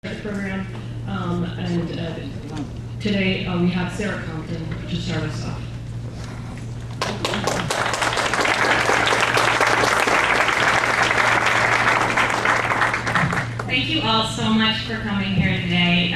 program, today we have Sarah Compton to start us off. Thank you all so much for coming here today.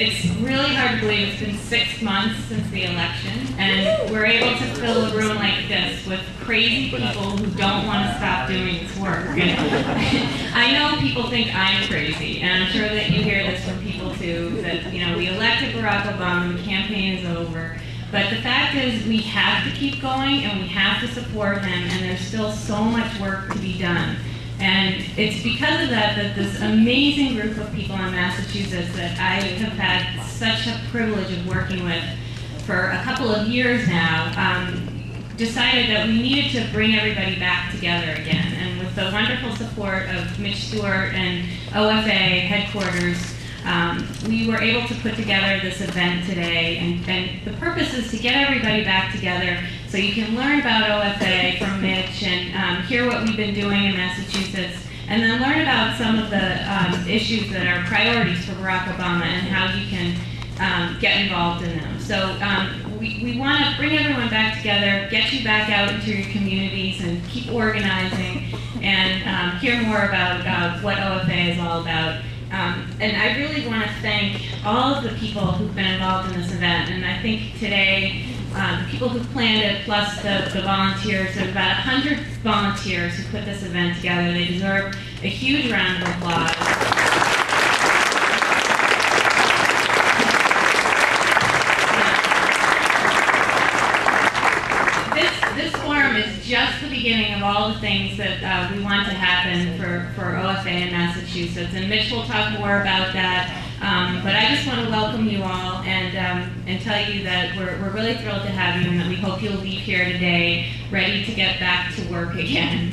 It's really hard to believe it's been 6 months since the election, and we're able to fill a room like this with crazy people who don't want to stop doing this work. And I know people think I'm crazy, and I'm sure that you hear this from people too, that, you know, we elected Barack Obama, the campaign is over. But the fact is, we have to keep going, and we have to support him, and there's still so much work to be done. And it's because of that that this amazing group of people in Massachusetts that I have had such a privilege of working with for a couple of years now decided that we needed to bring everybody back together again. And with the wonderful support of Mitch Stewart and OFA headquarters, we were able to put together this event today, and the purpose is to get everybody back together so you can learn about OFA from Mitch and hear what we've been doing in Massachusetts, and then learn about some of the issues that are priorities for Barack Obama and how you can get involved in them. So we want to bring everyone back together, get you back out into your communities and keep organizing and hear more about what OFA is all about. And I really want to thank all of the people who've been involved in this event. And I think today, the people who planned it, plus the volunteers, there's about 100 volunteers who put this event together. They deserve a huge round of applause. This forum is just the beginning of all the things that we want to happen for OFA in Massachusetts, and Mitch will talk more about that. But I just want to welcome you all and tell you that we're really thrilled to have you, and that we hope you'll leave here today ready to get back to work again.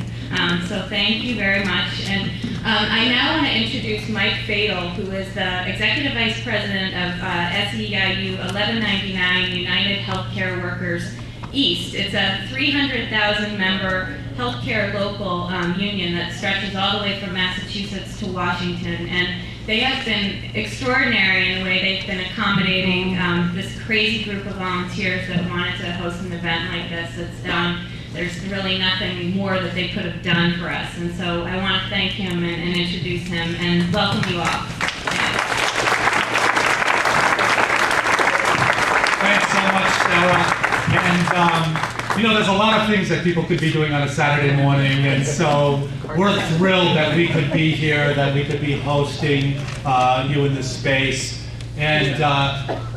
So thank you very much. And I now want to introduce Mike Fadel, who is the Executive Vice President of SEIU 1199 United Healthcare Workers East. It's a 300,000 member healthcare local union that stretches all the way from Massachusetts to Washington, and they have been extraordinary in the way they've been accommodating this crazy group of volunteers that wanted to host an event like this. There's really nothing more that they could have done for us, and so I want to thank him and introduce him and welcome you all. Thanks so much, Sarah. And, you know, there's a lot of things that people could be doing on a Saturday morning, and so we're thrilled that we could be here, that we could be hosting you in this space, and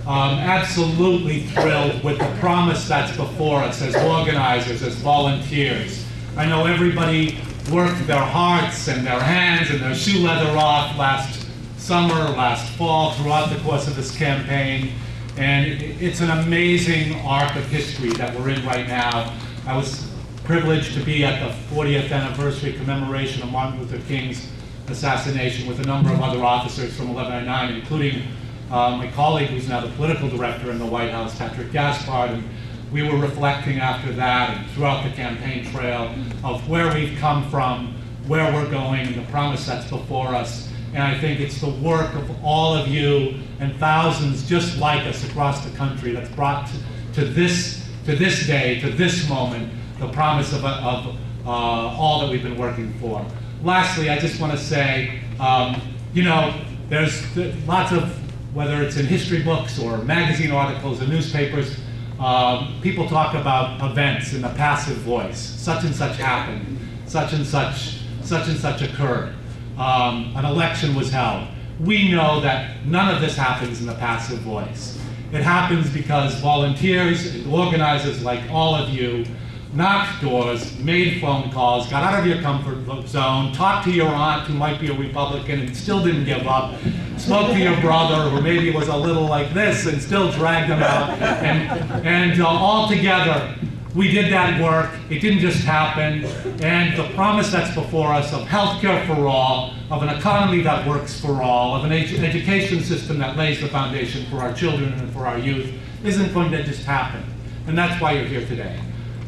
absolutely thrilled with the promise that's before us as organizers, as volunteers. I know everybody worked their hearts and their hands and their shoe leather off last summer, last fall, throughout the course of this campaign. And it's an amazing arc of history that we're in right now. I was privileged to be at the 40th anniversary commemoration of Martin Luther King's assassination with a number of other officers from 1199, including my colleague who's now the political director in the White House, Patrick Gaspard. And we were reflecting after that and throughout the campaign trail of where we've come from, where we're going, and the promise that's before us. And I think it's the work of all of you and thousands just like us across the country that's brought to this day, to this moment, the promise of all that we've been working for. Lastly, I just want to say, you know, there's lots of, whether it's in history books or magazine articles or newspapers, people talk about events in the passive voice. Such and such happened, such and such occurred. An election was held. We know that none of this happens in the passive voice. It happens because volunteers and organizers like all of you knocked doors, made phone calls, got out of your comfort zone, talked to your aunt who might be a Republican and still didn't give up, spoke to your brother who maybe was a little like this and still dragged them out, and all together we did that work. It didn't just happen. And the promise that's before us of healthcare for all, of an economy that works for all, of an education system that lays the foundation for our children and for our youth isn't going to just happen. And that's why you're here today.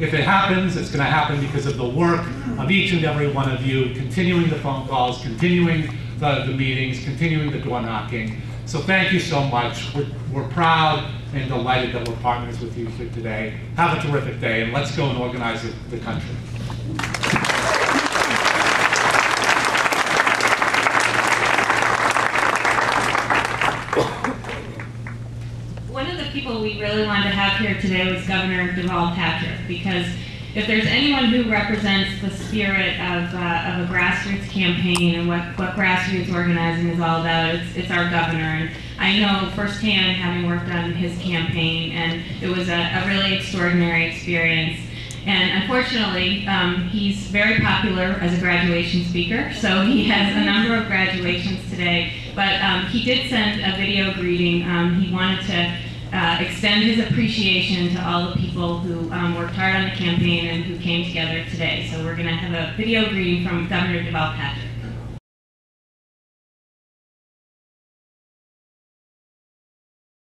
If it happens, it's going to happen because of the work of each and every one of you, continuing the phone calls, continuing the meetings, continuing the door knocking. So thank you so much. We're proud and delighted that we're partners with you here today. Have a terrific day, and let's go and organize the country. One of the people we really wanted to have here today was Governor Deval Patrick, because if there's anyone who represents the spirit of a grassroots campaign and what grassroots organizing is all about, it's our governor. And I know firsthand, having worked on his campaign, and it was a really extraordinary experience. And unfortunately, he's very popular as a graduation speaker, so he has a number of graduations today. But he did send a video greeting. He wanted to extend his appreciation to all the people who worked hard on the campaign and who came together today. So we're going to have a video greeting from Governor Deval Patrick.